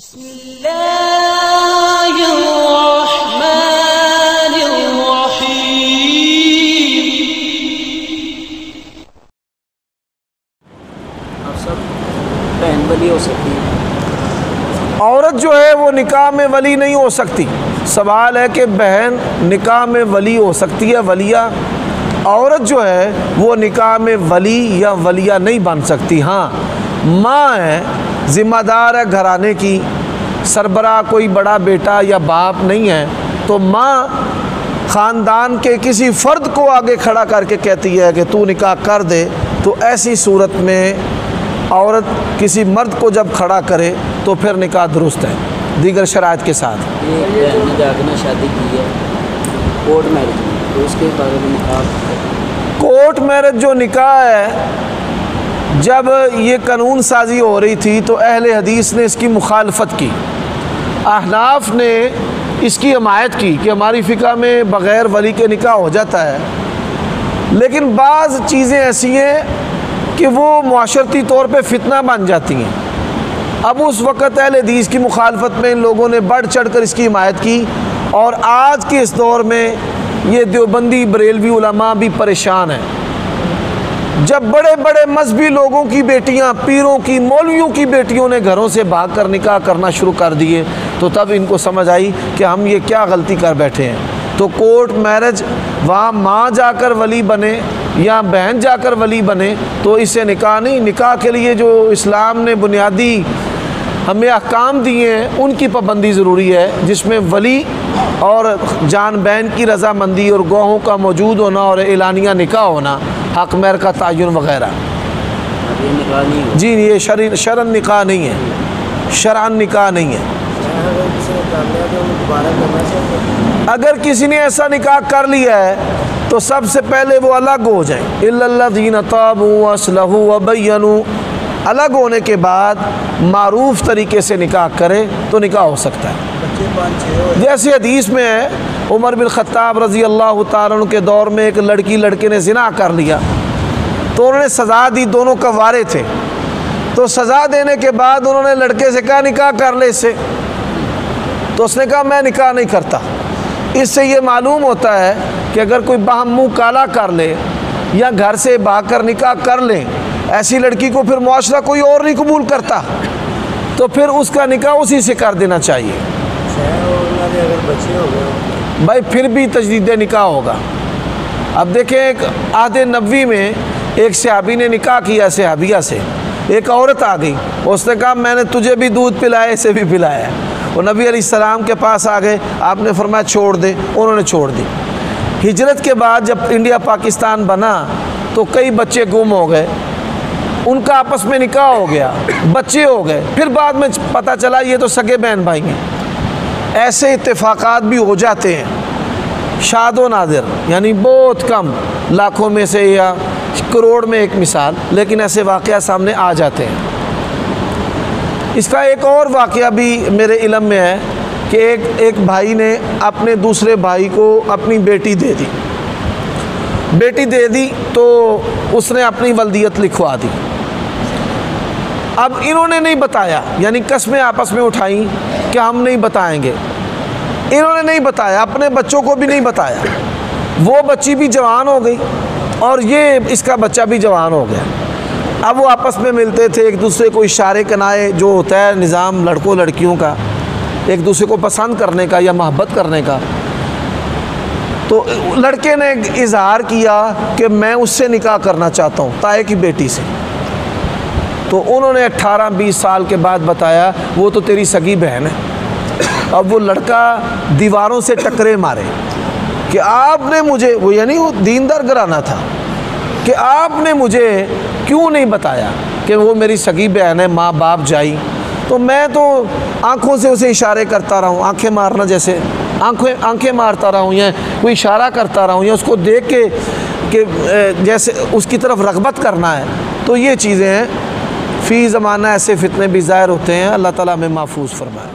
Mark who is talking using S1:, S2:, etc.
S1: बहन वली हो सकती है?
S2: औरत जो है वो निकाह में वली नहीं हो सकती। सवाल है कि बहन निकाह में वली हो सकती है, वलिया। औरत जो है वो निकाह में वली या वलिया नहीं बन सकती। हाँ, माँ है, ज़िम्मेदार है घराने की, सरबराह कोई बड़ा बेटा या बाप नहीं है, तो माँ ख़ानदान के किसी फ़र्द को आगे खड़ा करके कहती है कि तू निकाह कर दे। तो ऐसी सूरत में औरत किसी मर्द को जब खड़ा करे तो फिर निकाह दुरुस्त है दीगर शराइत के साथ।
S1: ये बहन ने जाकर ना शादी की है कोर्ट मैरिज में, तो उसके बारे में निकाह?
S2: कोर्ट मैरिज जो निकाह है, जब ये कानून साजी हो रही थी तो अहले हदीस ने इसकी मुखालफत की, अहनाफ ने इसकी हमायत की कि हमारी फ़िक़ा में बग़ैर वली के निकाह हो जाता है। लेकिन बाज़ चीज़ें ऐसी हैं कि वो मुआशरती तौर पे फितना बन जाती हैं। अब उस वक़्त अहले हदीस की मुखालफत में इन लोगों ने बढ़ चढ़ कर इसकी हिमायत की, और आज के इस दौर में ये देवबंदी बरेलवी उलमा भी परेशान हैं। जब बड़े बड़े मजहबी लोगों की बेटियां, पीरों की, मौलवियों की बेटियों ने घरों से भाग कर निकाह करना शुरू कर दिए, तो तब इनको समझ आई कि हम ये क्या गलती कर बैठे हैं। तो कोर्ट मैरिज, वहाँ माँ जाकर वली बने या बहन जाकर वली बने, तो इससे निकाह नहीं। निकाह के लिए जो इस्लाम ने बुनियादी हमें अहकाम दिए हैं उनकी पाबंदी ज़रूरी है, जिसमें वली और जान बहन की रज़ामंदी और गवाहों का मौजूद होना और एलानिया निकाह होना, हक़ महर का तयन वग़ैरह। जी, ये शरअन निकाह नहीं है, शरअन निकाह नहीं है। अगर किसी ने ऐसा निकाह कर लिया है तो सबसे पहले वो अलग हो जाए। इल्लल्लज़ीना ताबू वअस्लहू वबय्यनू, अलग होने के बाद मारूफ तरीके से निकाह करे तो निकाह हो सकता है। जैसे हदीस में है, उमर बिन ख़त्ताब रज़ी अल्लाह तआला अन्हु के दौर में एक लड़के ने ज़िना कर लिया, तो उन्होंने सज़ा दी, दोनों कवारे थे। तो सज़ा देने के बाद उन्होंने लड़के से कहा निकाह कर ले इससे, तो उसने कहा मैं निकाह नहीं करता। इससे ये मालूम होता है कि अगर कोई बाहम मुँह काला कर ले या घर से भाग कर निकाह कर ले, ऐसी लड़की को फिर मुआशरा कोई और नहीं कबूल करता, तो फिर उसका निकाह उसी से कर देना चाहिए।
S1: अगर बच्चे हो गए
S2: भाई फिर भी तजदीद निकाह होगा। अब देखें, एक आहद नबवी में एक सहाबी ने निकाह किया सहाबिया से, एक औरत आ गई, उसने कहा मैंने तुझे भी दूध पिलाया, इसे भी पिलाया। वो नबी अलैहिस्सलाम के पास आ गए, आपने फरमाया छोड़ दे, उन्होंने छोड़ दी। हिजरत के बाद जब इंडिया पाकिस्तान बना तो कई बच्चे गुम हो गए, उनका आपस में निकाह हो गया, बच्चे हो गए, फिर बाद में पता चला ये तो सगे बहन भाई हैं। ऐसे इत्तेफाकात भी हो जाते हैं, शादो नादिर, यानी बहुत कम, लाखों में से या करोड़ में एक मिसाल, लेकिन ऐसे वाक़या सामने आ जाते हैं। इसका एक और वाक़या भी मेरे इल्म में है कि एक भाई ने अपने दूसरे भाई को अपनी बेटी दे दी, तो उसने अपनी वल्दियत लिखवा दी। अब इन्होंने नहीं बताया, यानी कस्में आपस में उठाई कि हम नहीं बताएंगे। इन्होंने नहीं बताया, अपने बच्चों को भी नहीं बताया। वो बच्ची भी जवान हो गई और ये इसका बच्चा भी जवान हो गया। अब वो आपस में मिलते थे, एक दूसरे को इशारे कनाए, जो होता है निज़ाम लड़कों लड़कियों का, एक दूसरे को पसंद करने का या मोहब्बत करने का। तो लड़के ने इजहार किया कि मैं उससे निकाह करना चाहता हूँ, ताए की बेटी से। तो उन्होंने 18-20 साल के बाद बताया वो तो तेरी सगी बहन है। अब वो लड़का दीवारों से टकरे मारे कि आपने मुझे, वो यानी वो दीनदार घराना था, कि आपने मुझे क्यों नहीं बताया कि वो मेरी सगी बहन है, माँ बाप जाई। तो मैं तो आँखों से उसे इशारे करता रहा हूँ, आँखें मारना जैसे आँखें मारता रहा हूँ, या कोई इशारा करता रहा हूँ, या उसको देख के कि जैसे उसकी तरफ रग़बत करना है। तो ये चीज़ें हैं, फ़ी ज़माना ऐसे फितने भी ज़ाहिर होते हैं। अल्लाह ताला हमें महफूज फरमाए।